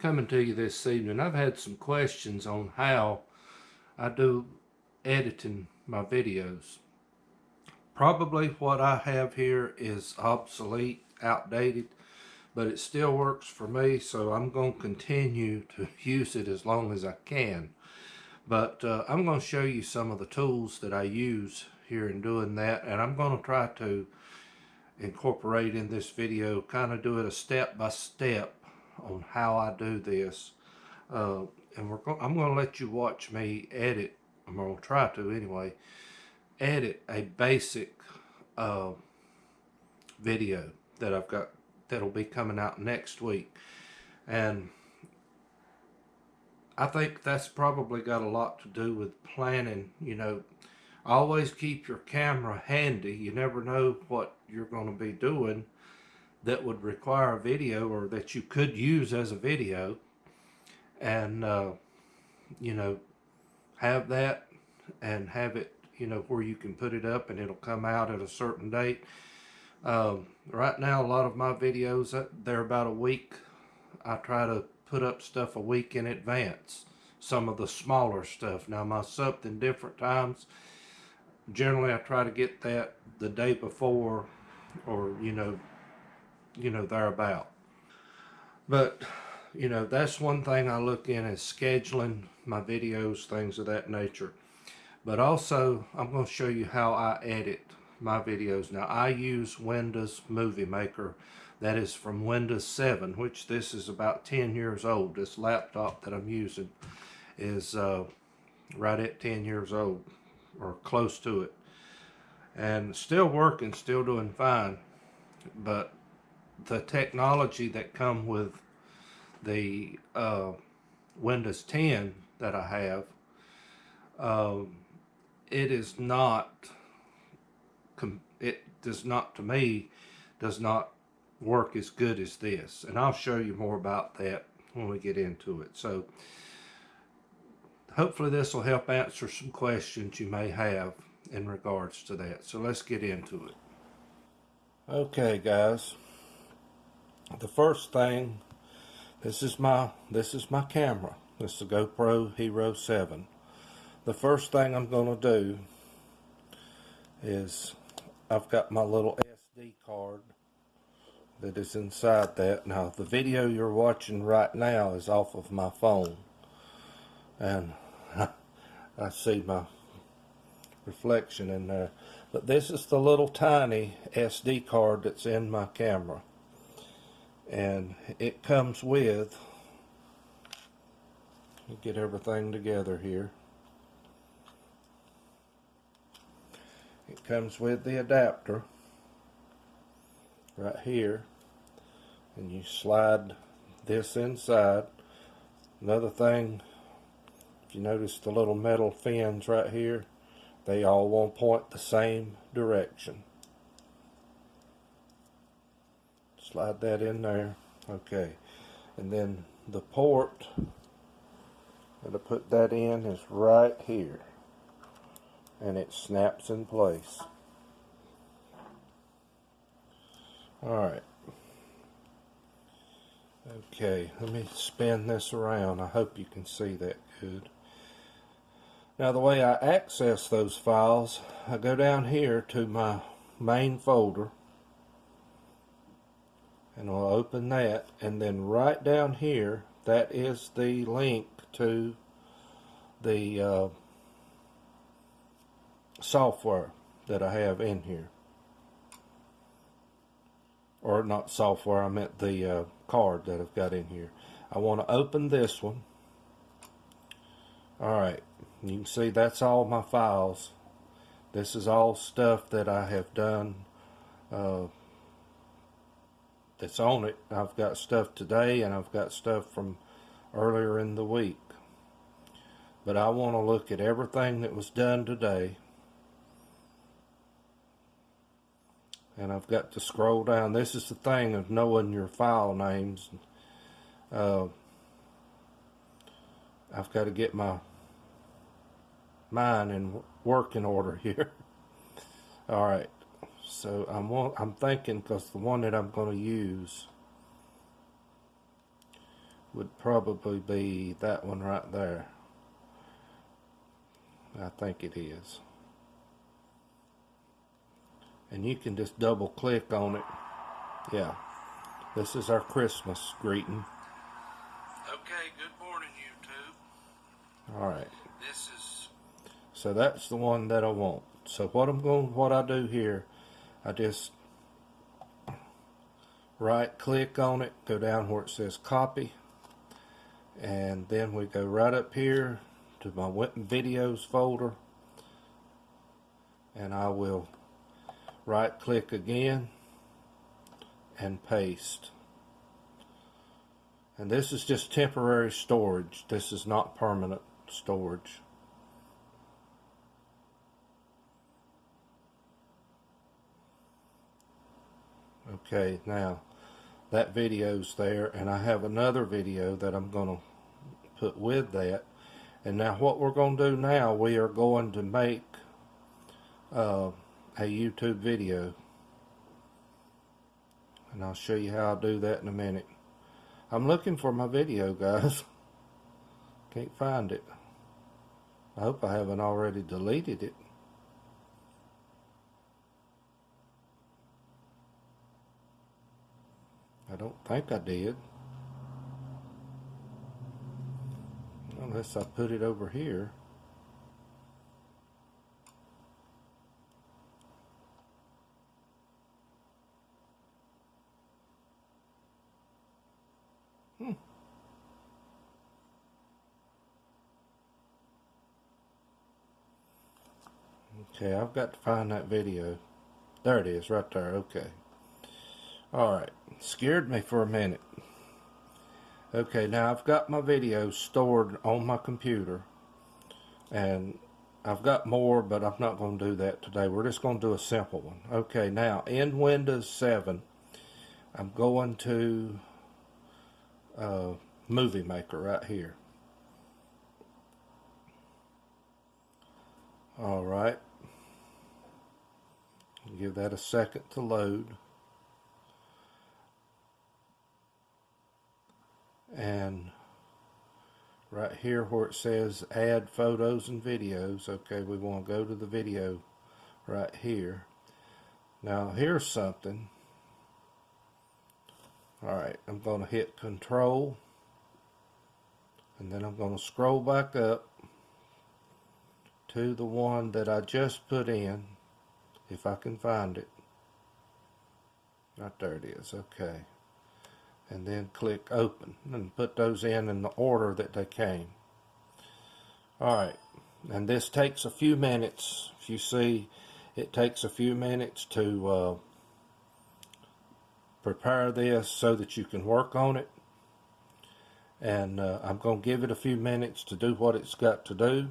coming to you this evening. I've had some questions on how I do editing my videos. Probably what I have here is obsolete, outdated, but it still works for me, so I'm going to continue to use it as long as I can. But I'm going to show you some of the tools that I use here in doing that, and I'm going to try to incorporate in this video, kind of do it a step by step on how I do this. And I'm going to let you watch me edit. I'm going to try to anyway, edit a basic video that I've got that'll be coming out next week. And I think that's probably got a lot to do with planning. You know, always keep your camera handy. You never know what you're going to be doing that would require a video or that you could use as a video. And you know, have that and have it, you know, where you can put it up and it'll come out at a certain date. Right now, a lot of my videos, they're about a week. I try to put up stuff a week in advance, some of the smaller stuff. Now, my something different times, generally I try to get that the day before, or you know thereabout. But you know, that's one thing I look in, is scheduling my videos, things of that nature. But also, I'm going to show you how I edit my videos. Now, I use Windows Movie Maker. That is from Windows 7, which this is about 10 years old. This laptop that I'm using is right at 10 years old, or close to it. And still working, still doing fine. But the technology that come with the Windows 10 that I have, it is not, it does not, to me, does not work as good as this. And I'll show you more about that when we get into it. So hopefully this will help answer some questions you may have in regards to that. So let's get into it. Okay, guys. The first thing, this is my camera. This is a GoPro Hero 7. The first thing I'm going to do is, I've got my little SD card that is inside that. Now, the video you're watching right now is off of my phone, and I see my reflection in there. But this is the little tiny SD card that's in my camera, and it comes with, get everything together here. It comes with the adapter right here, and you slide this inside. Another thing, if you notice the little metal fins right here, they all want to point the same direction. Slide that in there. Okay, and then the port that I put that in is right here, and it snaps in place. Alright. Okay, let me spin this around. I hope you can see that good. Now, the way I access those files, I go down here to my main folder, and I'll open that, and then right down here, that is the link to the software that I have in here. Or not software, I meant the card that I've got in here. I want to open this one. Alright, you can see that's all my files. This is all stuff that I have done that's on it. I've got stuff today, and I've got stuff from earlier in the week. But I want to look at everything that was done today. And I've got to scroll down. This is the thing of knowing your file names. I've got to get mine in working order here. Alright, so I'm thinking, because the one that I'm going to use would probably be that one right there. I think it is. And you can just double click on it. Yeah, this is our Christmas greeting. Okay, good morning, YouTube. All right. So that's the one that I want. So what I do here, I just right click on it, go down where it says copy, and then we go right up here to my videos folder, and I will right click again and paste. And this is just temporary storage. This is not permanent storage. Okay, now that video's there, and I have another video that I'm going to put with that. And now what we're going to do now, we are going to make a YouTube video, and I'll show you how I do that in a minute. I'm looking for my video, guys. Can't find it. I hope I haven't already deleted it. I don't think I did, unless I put it over here. Okay, I've got to find that video. There it is, right there. Okay. Alright, scared me for a minute. Okay, now I've got my videos stored on my computer, and I've got more, but I'm not going to do that today. We're just going to do a simple one. Okay, now in Windows 7, I'm going to Movie Maker right here. Alright, give that a second to load. And right here where it says add photos and videos, okay, we want to go to the video right here. Now here's something. Alright, I'm going to hit Control, and then I'm going to scroll back up to the one that I just put in, if I can find it. Right there it is, okay. And then click Open, and put those in the order that they came. Alright, and this takes a few minutes. If you see, it takes a few minutes to prepare this so that you can work on it. And I'm going to give it a few minutes to do what it's got to do.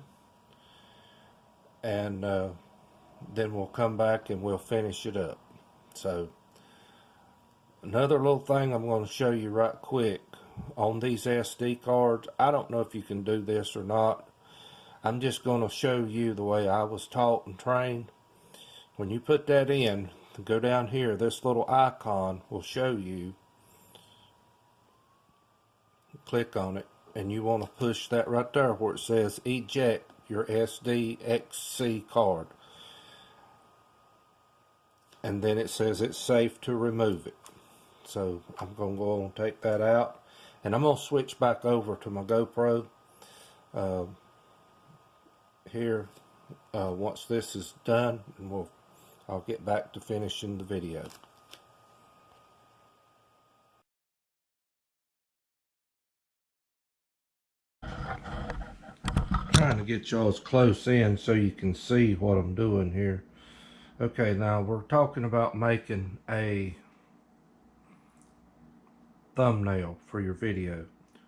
And then we'll come back and we'll finish it up. So another little thing I'm going to show you right quick on these SD cards. I don't know if you can do this or not. I'm just going to show you the way I was taught and trained. When you put that in, go down here, this little icon will show you. Click on it, and you want to push that right there where it says eject your SDXC card. And then it says it's safe to remove it. So I'm going to go and take that out, and I'm going to switch back over to my GoPro here once this is done, and I'll get back to finishing the video. Trying to get y'all as close in so you can see what I'm doing here. Okay, now we're talking about making a thumbnail for your video.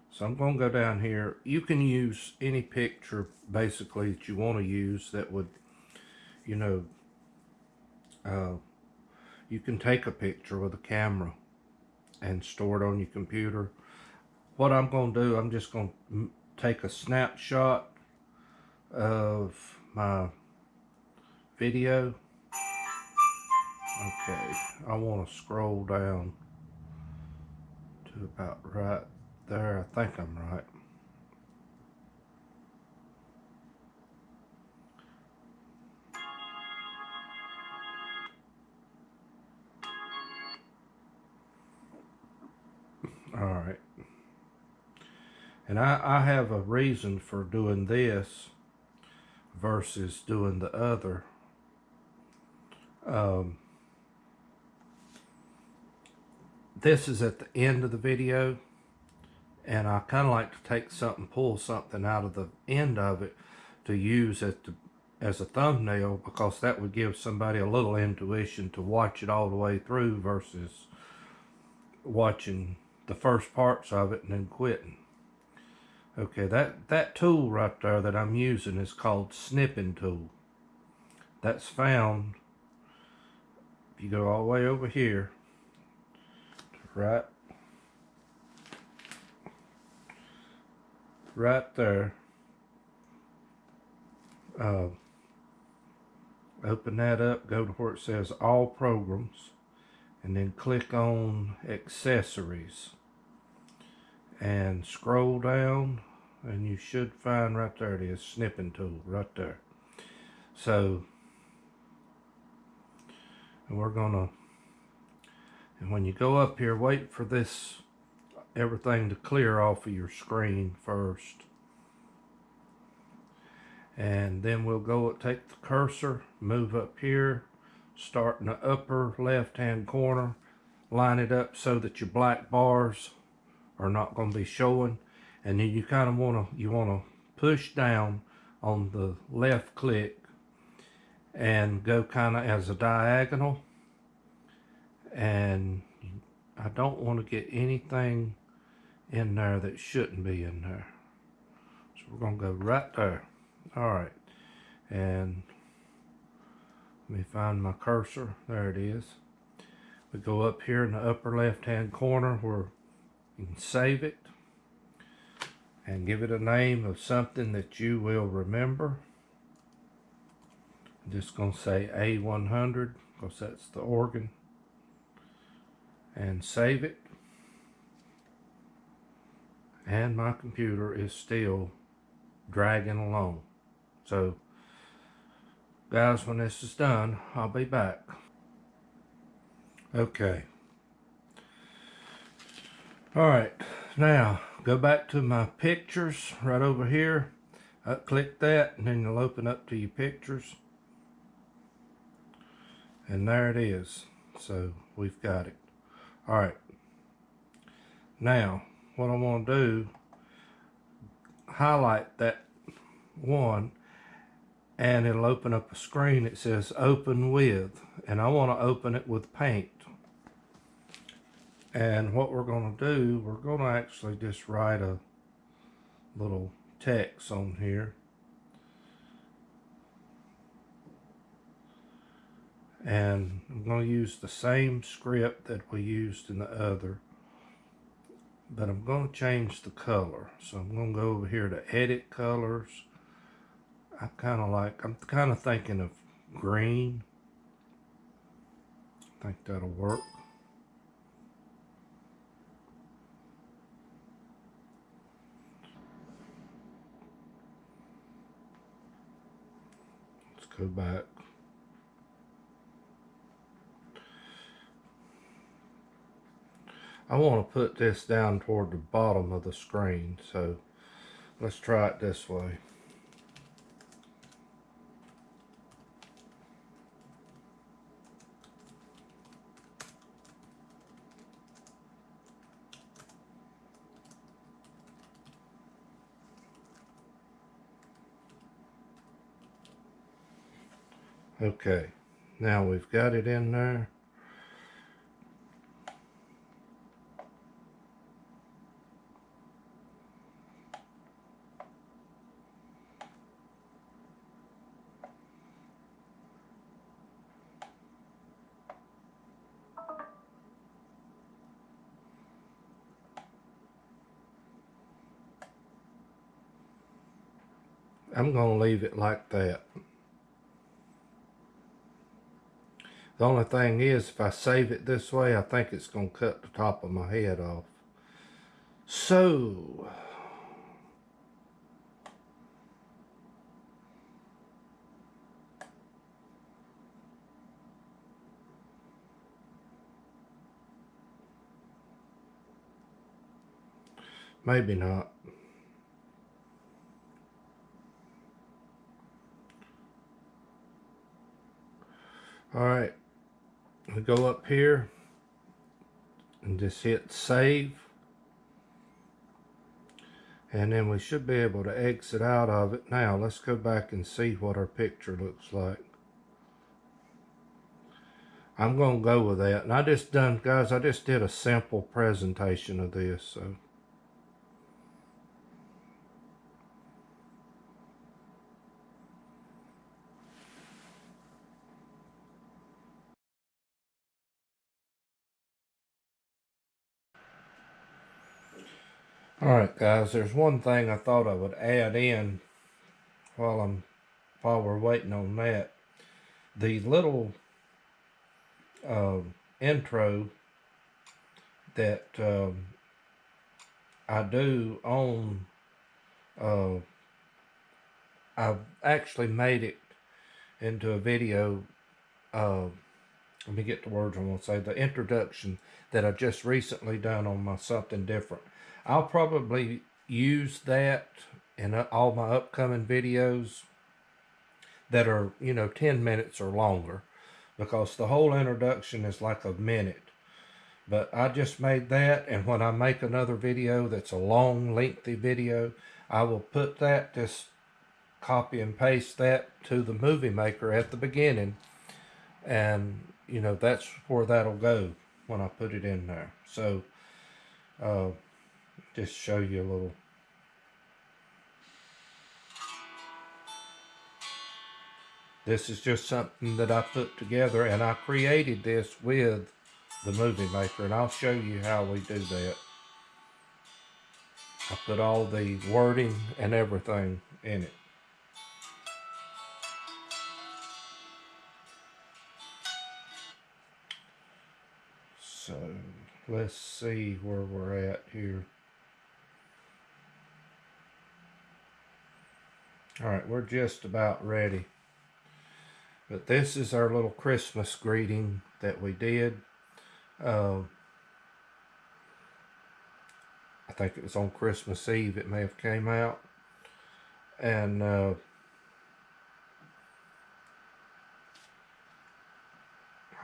So I'm going to go down here. You can use any picture basically that you want to use that would, you know, you can take a picture with a camera and store it on your computer. What I'm going to do, I'm just going to take a snapshot of my video. Okay, I want to scroll down to about right there. I think I'm right. All right. And I have a reason for doing this versus doing the other. This is at the end of the video, and I kind of like to take something, pull something out of the end of it to use as a thumbnail, because that would give somebody a little intuition to watch it all the way through versus watching the first parts of it and then quitting. Okay, that tool right there that I'm using is called snipping tool. That's found, if you go all the way over here, right there, open that up, go to where it says all programs, and then click on accessories and scroll down, and you should find right there, it is snipping tool right there. So, and we're gonna, and when you go up here, wait for this everything to clear off of your screen first, and then we'll go take the cursor, move up here, start in the upper left hand corner, line it up so that your black bars are not going to be showing, and then you kind of want to push down on the left click and go kind of as a diagonal, and I don't want to get anything in there that shouldn't be in there, so we're going to go right there. All right, and let me find my cursor. There it is. We go up here in the upper left hand corner where you can save it and give it a name of something that you will remember. I'm just going to say A100 because that's the organ, and save it. And my computer is still dragging along. So guys, when this is done, I'll be back. Okay. All right, now go back to my pictures right over here. Click that, and then you'll open up to your pictures. And there it is. So we've got it. All right. Now, what I want to do, highlight that one, and it'll open up a screen that says open with, and I want to open it with paint. And what we're going to do, we're going to actually just write a little text on here. And I'm going to use the same script that we used in the other, but I'm going to change the color. So I'm going to go over here to edit colors. I'm kind of thinking of green. I think that'll work. Let's go back. I want to put this down toward the bottom of the screen, so let's try it this way. Okay, now we've got it in there. I'm going to leave it like that. The only thing is, if I save it this way, I think it's going to cut the top of my head off. So, maybe not. All right, we go up here and just hit save. And then we should be able to exit out of it. Now, let's go back and see what our picture looks like. I'm going to go with that. And I just did a simple presentation of this. So, all right, guys, there's one thing I thought I would add in while we're waiting on that. The little intro that I do on, I've actually made it into a video. Let me get the words I'm going to say. The introduction that I just recently done on my something different. I'll probably use that in all my upcoming videos that are, 10 minutes or longer, because the whole introduction is like a minute. But I just made that, and when I make another video that's a long, lengthy video, I will put that, just copy and paste that to the movie maker at the beginning, and that's where that'll go when I put it in there. So just show you a little. This is just something that I put together, and I created this with the movie maker, and I'll show you how we do that. I put all the wording and everything in it. So let's see where we're at here. All right, we're just about ready. But this is our little Christmas greeting that we did. I think it was on Christmas Eve it may have came out. And I'll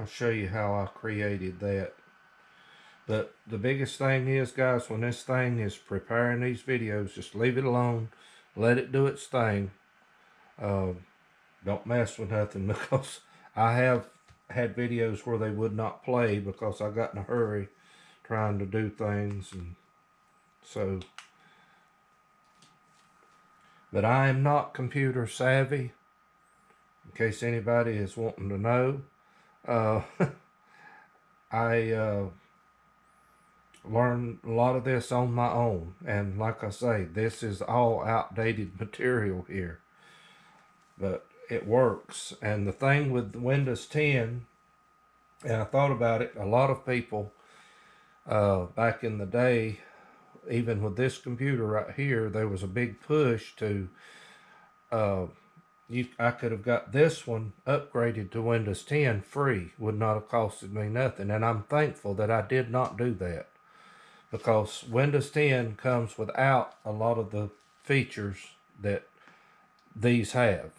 show you how I created that. But the biggest thing is, guys, when this thing is preparing these videos, just leave it alone. Let it do its thing. Don't mess with nothing, because I have had videos where they would not play because I got in a hurry trying to do things. And so, but I am not computer savvy, in case anybody is wanting to know. I learned a lot of this on my own, and like I say, this is all outdated material here, but it works. And the thing with Windows 10, and I thought about it, a lot of people back in the day, even with this computer right here, there was a big push to I could have got this one upgraded to Windows 10 free, would not have costed me nothing. And I'm thankful that I did not do that, because Windows 10 comes without a lot of the features that these have.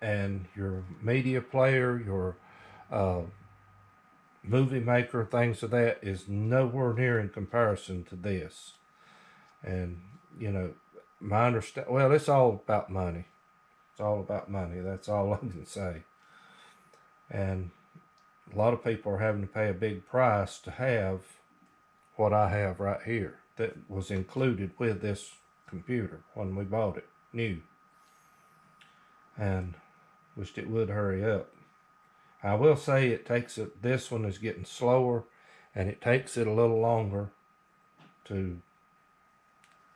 And your media player, your movie maker, things of that is nowhere near in comparison to this. And, my understanding, well, it's all about money. It's all about money. That's all I can say. And a lot of people are having to pay a big price to have what I have right here that was included with this computer when we bought it new. And wished it would hurry up. I will say it takes it, this one is getting slower, and it takes it a little longer to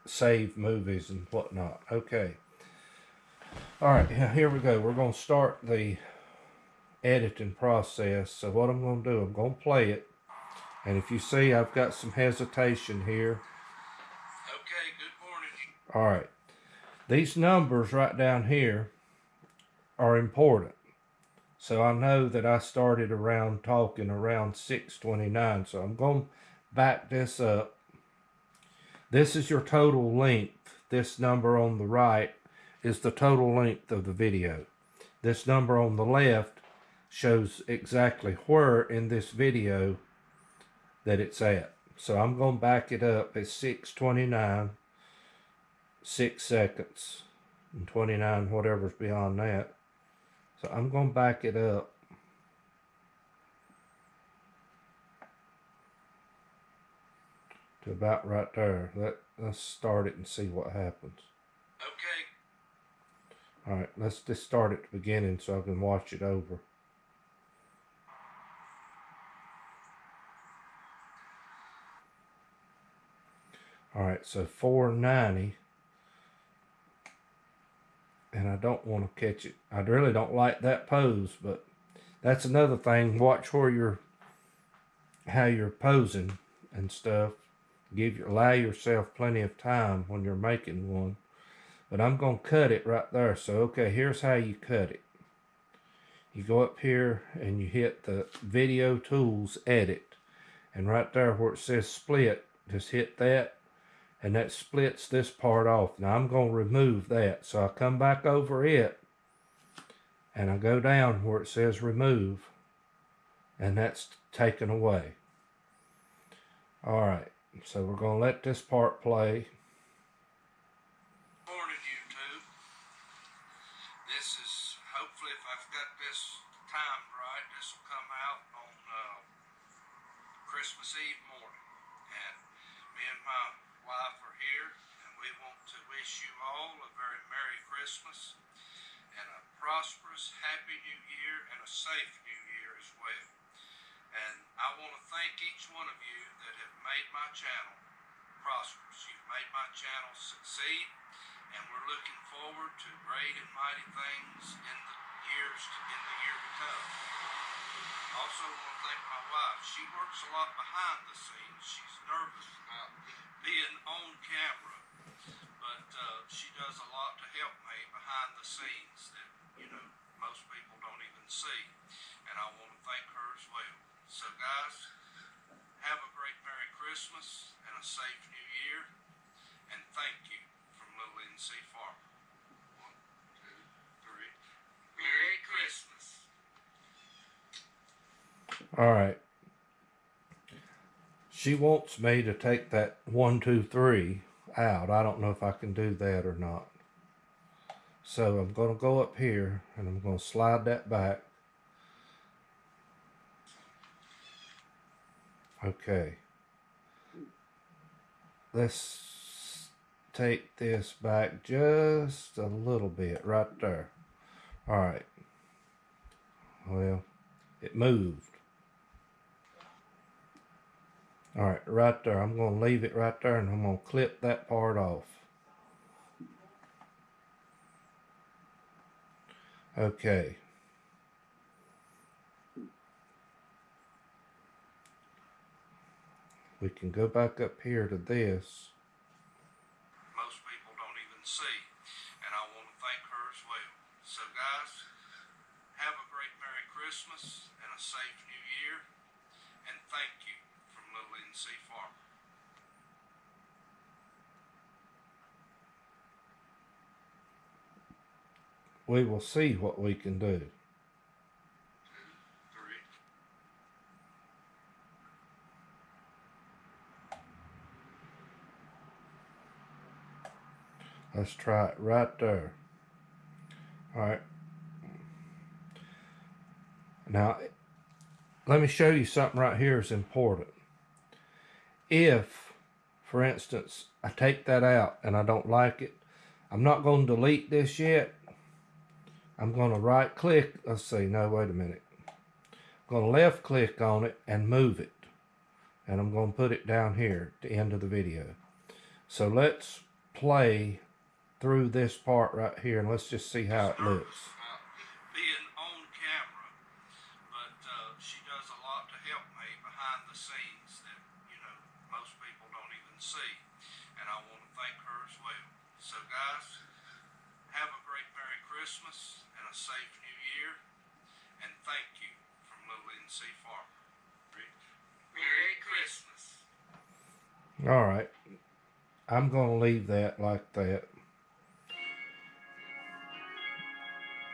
save movies and whatnot. Okay. All right, here we go. We're going to start the editing process. So what I'm going to do, I'm going to play it. And if you see, I've got some hesitation here. Okay, good morning. All right. These numbers right down here are important. So I know that I started around talking around 6:29. So I'm going to back this up. This is your total length. This number on the right is the total length of the video. This number on the left shows exactly where in this video that it's at. So I'm going to back it up at 6:29, 6 seconds, and 29, whatever's beyond that. So I'm going to back it up to about right there. Let's start it and see what happens. Okay. All right, let's just start at the beginning so I can watch it over. All right, so 490. And I don't want to catch it. I really don't like that pose, but that's another thing. Watch where how you're posing and stuff. Allow yourself plenty of time when you're making one. But I'm going to cut it right there. So, okay, here's how you cut it. You go up here and you hit the video tools edit. And right there where it says split, just hit that. And that splits this part off. Now I'm going to remove that. So I come back over it and I go down where it says remove, and that's taken away. All right, so we're going to let this part play. Morning, YouTube. This is, hopefully if I've got this timed right, this will come out on Christmas Eve morning. And me and my wife are here, and we want to wish you all a very Merry Christmas and a prosperous, happy New Year and a safe New Year as well. And I want to thank each one of you that have made my channel prosperous. You've made my channel succeed, and we're looking forward to great and mighty things in the year to come. Also want to thank my wife. She works a lot behind the scenes. She's nervous about being on camera, but she does a lot to help me behind the scenes that, most people don't even see, and I want to thank her as well. So guys, have a great Merry Christmas and a safe New Year, and thank you from Little NC Farmer. 1, 2, 3. Merry Christmas. All right. She wants me to take that 1, 2, 3 out. I don't know if I can do that or not. So I'm going to go up here and I'm going to slide that back. Okay. Let's take this back just a little bit right there. All right. Well, it moved. All right, right there. I'm going to leave it right there and I'm going to clip that part off. Okay. We can go back up here to this. Most people don't even see, and I want to thank her as well. So guys, have a great Merry Christmas and a safe New Year, and thank you from Little NC Farmer. We will see what we can do. 2, 3. Let's try it right there. All right. Now, let me show you something right here is important. If, for instance, I take that out and I don't like it, I'm not going to delete this yet. I'm going to right click. Let's see. No, wait a minute. I'm going to left click on it and move it. And I'm going to put it down here at the end of the video. So let's play through this part right here and let's just see how it looks. Being on camera, but she does a lot to help me behind the scenes that, most people don't even see. And I want So guys, have a great Merry Christmas and a safe New Year. And thank you from Little NC Farmer. Merry Christmas. All right. I'm going to leave that like that.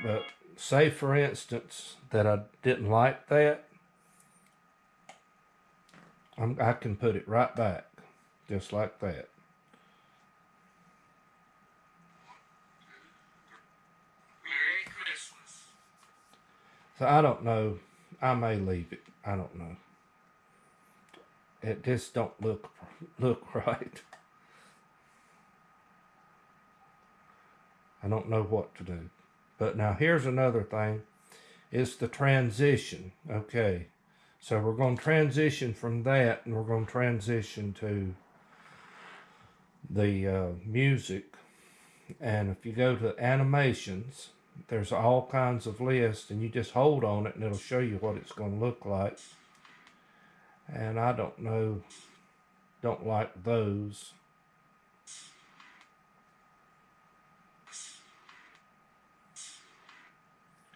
But say, for instance, that I didn't like that, I can put it right back, just like that. Merry Christmas. So I don't know. I may leave it. I don't know. It just don't look right. I don't know what to do. But now here's another thing. It's the transition. Okay. So we're going to transition from that, and we're going to transition to the music. And if you go to animations, there's all kinds of lists, and you just hold on it and it'll show you what it's going to look like. And I don't know, don't like those.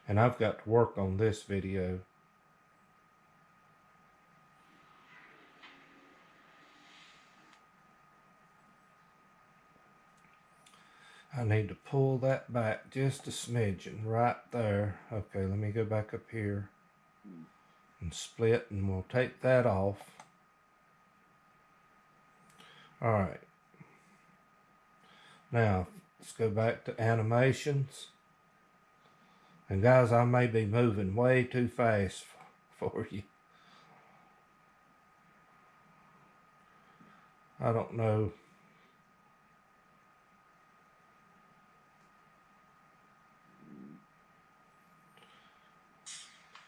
And I've got to work on this video. I need to pull that back just a smidgen right there. Okay, let me go back up here and split, and we'll take that off. All right. Now, let's go back to animations. And guys, I may be moving way too fast for you. I don't know.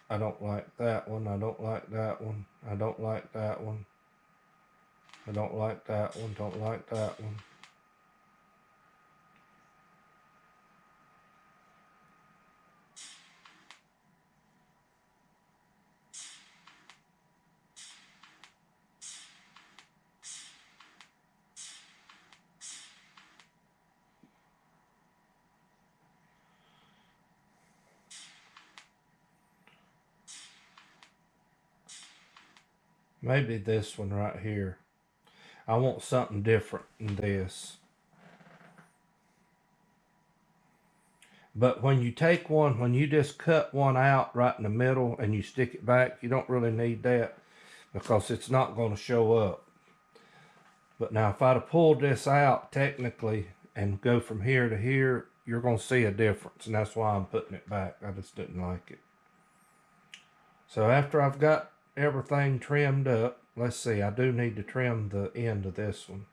I don't like that one. I don't like that one. I don't like that one. I don't like that one. Don't like that one. Maybe this one right here. I want something different in this. But when you take one, when you just cut one out right in the middle and you stick it back, you don't really need that because it's not going to show up. But now if I'd have pulled this out technically and go from here to here, you're going to see a difference. And that's why I'm putting it back. I just didn't like it. So after I've got everything trimmed up, let's see, I do need to trim the end of this one.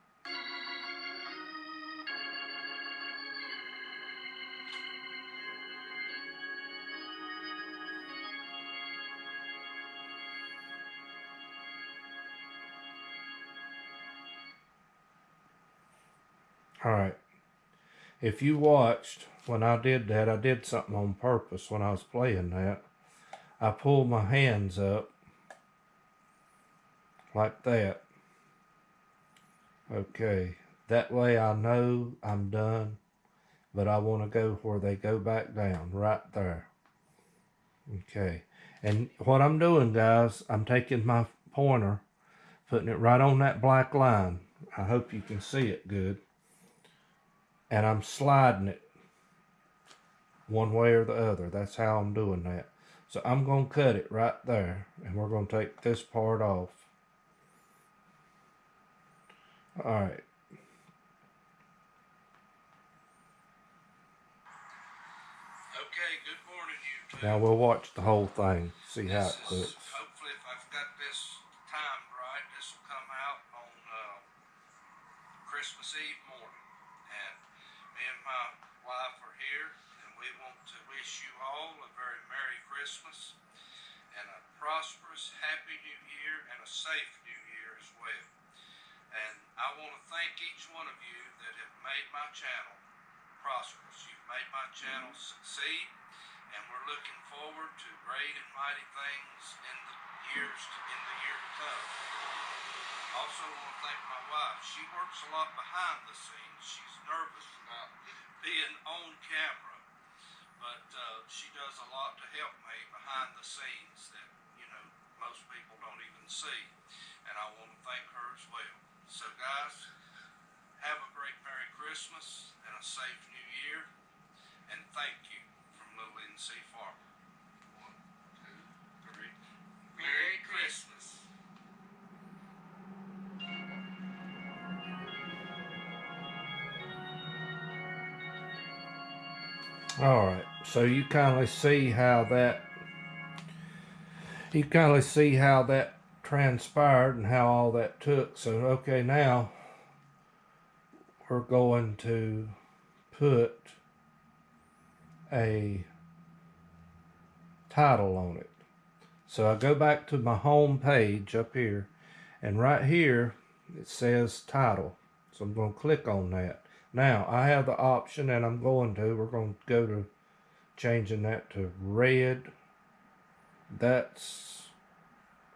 All right. If you watched when I did that, I did something on purpose when I was playing that. I pulled my hands up like that. Okay. That way I know I'm done, but I want to go where they go back down, right there. Okay. And what I'm doing, guys, I'm taking my pointer, putting it right on that black line. I hope you can see it good. And I'm sliding it one way or the other. That's how I'm doing that. So I'm going to cut it right there, and we're going to take this part off. All right. Okay, good morning, YouTube. Now we'll watch the whole thing, see how it looks. Hopefully, if I've got this timed right, this will come out on Christmas Eve morning. And me and my wife are here, and we want to wish you all a very Merry Christmas and a prosperous, happy New Year and a safe New Year as well. And I want to thank each one of you that have made my channel prosperous. You've made my channel succeed, and we're looking forward to great and mighty things in the year to come. Also want to thank my wife. She works a lot behind the scenes. She's nervous about being on camera, but she does a lot to help me behind the scenes that, you know, most people don't even see, and I want to thank her as well. So guys, have a great Merry Christmas and a safe New Year, and thank you from Little NC Farmer. 1, 2, 3. Merry Christmas. All right, so you kind of see how that transpired and how all that took. So okay, now we're going to put a title on it. So I go back to my home page up here, and right here it says title. So I'm going to click on that. Now I have the option, and we're going to go to changing that to red. That's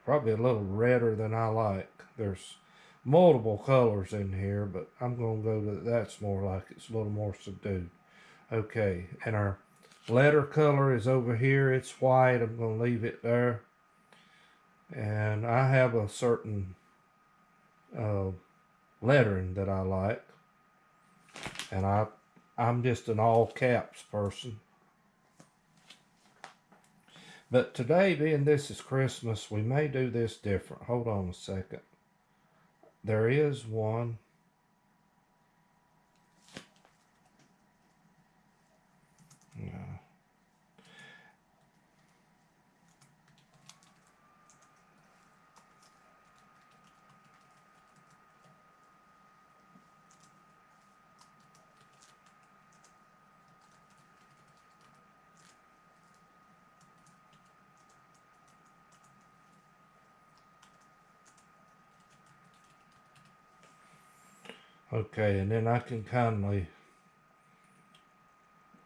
probably a little redder than I like. There's multiple colors in here, but I'm going to go to that's more like it's a little more subdued. Okay, and our letter color is over here. It's white. I'm going to leave it there. And I have a certain lettering that I like, and I'm just an all caps person. But today, being this is Christmas, we may do this different. Hold on a second. There is one. No. Okay, and then I can kindly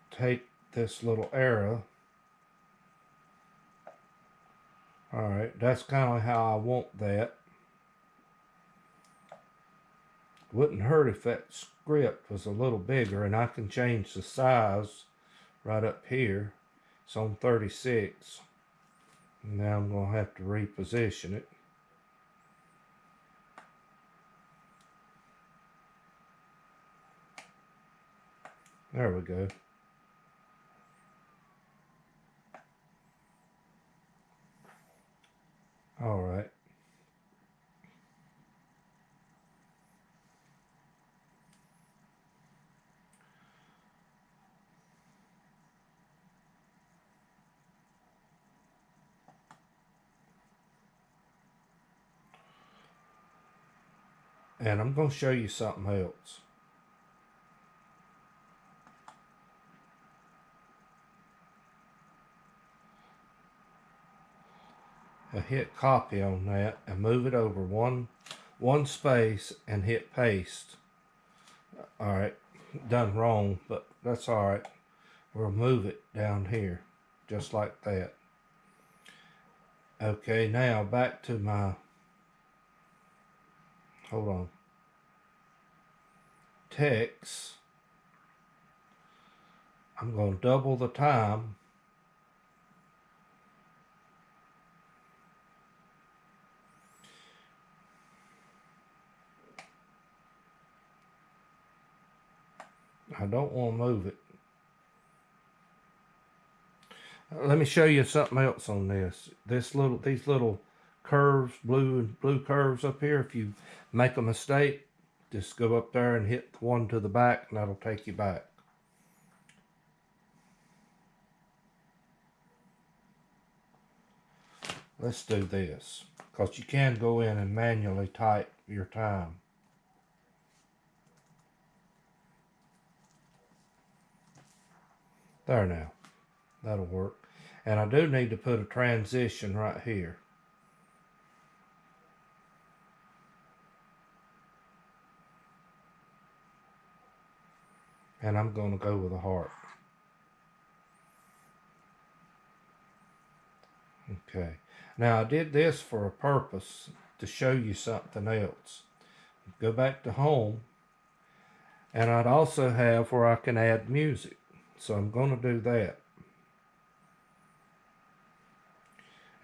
take this little arrow. Alright, that's kind of how I want that. Wouldn't hurt if that script was a little bigger, and I can change the size right up here. It's on 36. Now I'm going to have to reposition it. There we go. All right. And I'm going to show you something else. I hit copy on that and move it over one space and hit paste. All right, done wrong, but that's all right. We'll move it down here, just like that. Okay, now back to my, hold on, text. I'm going to double the time. I don't want to move it. Let me show you something else on this. These little curves, blue curves up here. If you make a mistake, just go up there and hit the one to the back, and that'll take you back. Let's do this, because you can go in and manually type your time. There now. That'll work. And I do need to put a transition right here. And I'm going to go with a heart. Okay. Now I did this for a purpose, to show you something else. Go back to home, and I'd also have where I can add music. So I'm going to do that.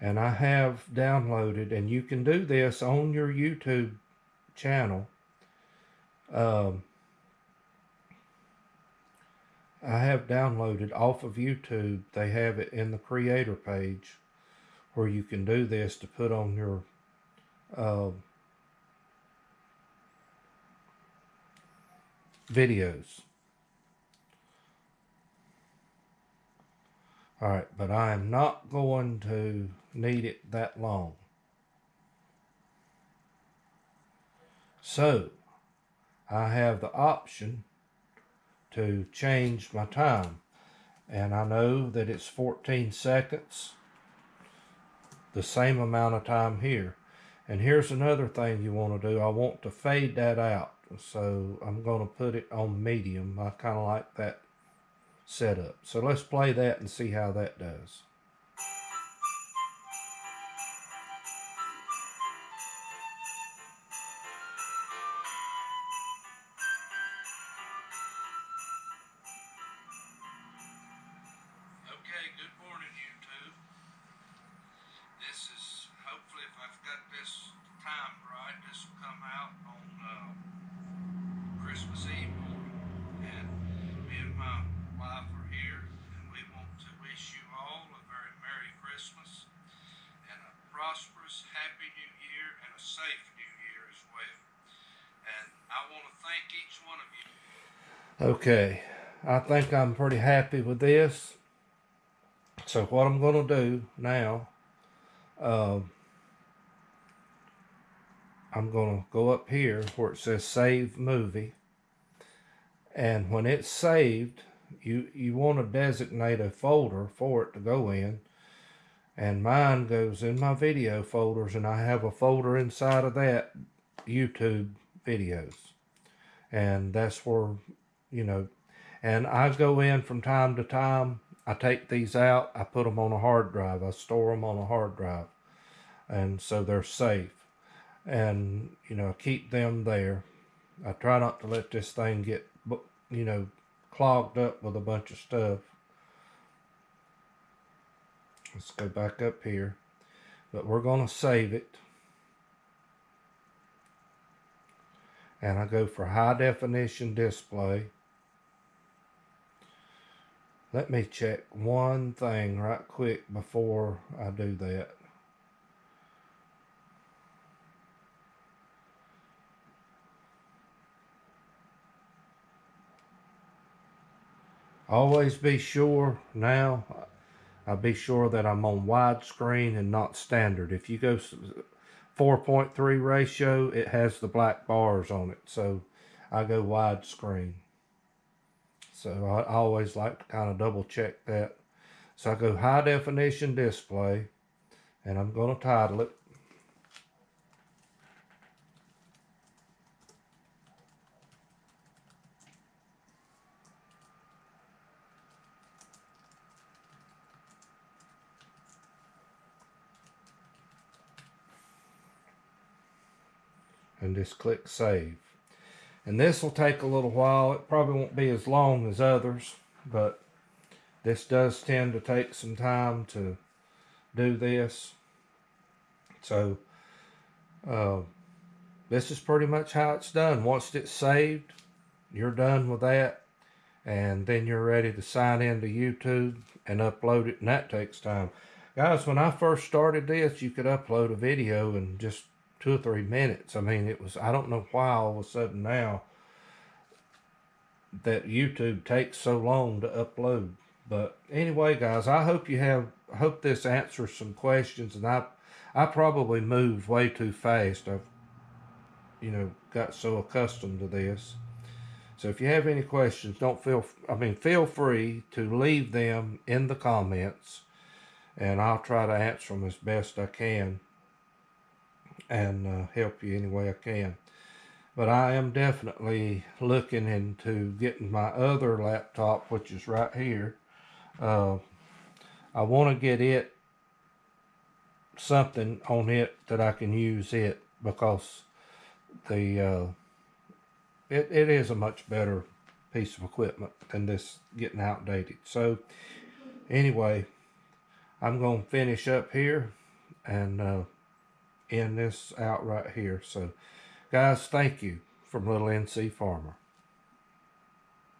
And I have downloaded, and you can do this on your YouTube channel. I have downloaded off of YouTube. They have it in the creator page where you can do this to put on your videos. Alright, but I am not going to need it that long. So, I have the option to change my time. And I know that it's 14 seconds, the same amount of time here. And here's another thing you want to do. I want to fade that out. So I'm going to put it on medium. I kind of like that setup. So let's play that and see how that does. Okay, good morning, YouTube. This is, hopefully if I've got this timed right, this will come out on Christmas Eve morning. And me and my wife are here, and we want to wish you all a very Merry Christmas and a prosperous, happy New Year and a safe New Year as well. And I want to thank each one of you. Okay, I think I'm pretty happy with this. So what I'm going to do now, I'm going to go up here where it says Save Movie. And when it's saved, you want to designate a folder for it to go in. And mine goes in my video folders, and I have a folder inside of that, YouTube videos. And that's where, you know, and I go in from time to time. I take these out, I put them on a hard drive. I store them on a hard drive. And so they're safe. And, you know, keep them there. I try not to let this thing get, you know, clogged up with a bunch of stuff. Let's go back up here. But we're going to save it. And I go for high definition display. Let me check one thing right quick before I do that. Always be sure now, I'll be sure that I'm on widescreen and not standard. If you go 4.3 ratio, it has the black bars on it. So I go widescreen. So I always like to kind of double check that. So I go high definition display, and I'm going to title it and just click save. And this will take a little while. It probably won't be as long as others, but this does tend to take some time to do this. So this is pretty much how it's done. Once it's saved, you're done with that, and then you're ready to sign into YouTube and upload it, and that takes time. Guys, when I first started this, you could upload a video in just 2 or 3 minutes. I mean, it was, I don't know why all of a sudden now that YouTube takes so long to upload. But anyway, guys, I hope this answers some questions. And I probably moved way too fast. I've, you know, got so accustomed to this. So if you have any questions, feel free to leave them in the comments, and I'll try to answer them as best I can and help you any way I can. But I am definitely looking into getting my other laptop, which is right here. I want to get it something on it that I can use it, because the it is a much better piece of equipment than this getting outdated. So anyway, I'm going to finish up here and end this out right here. So guys, thank you from Little NC Farmer.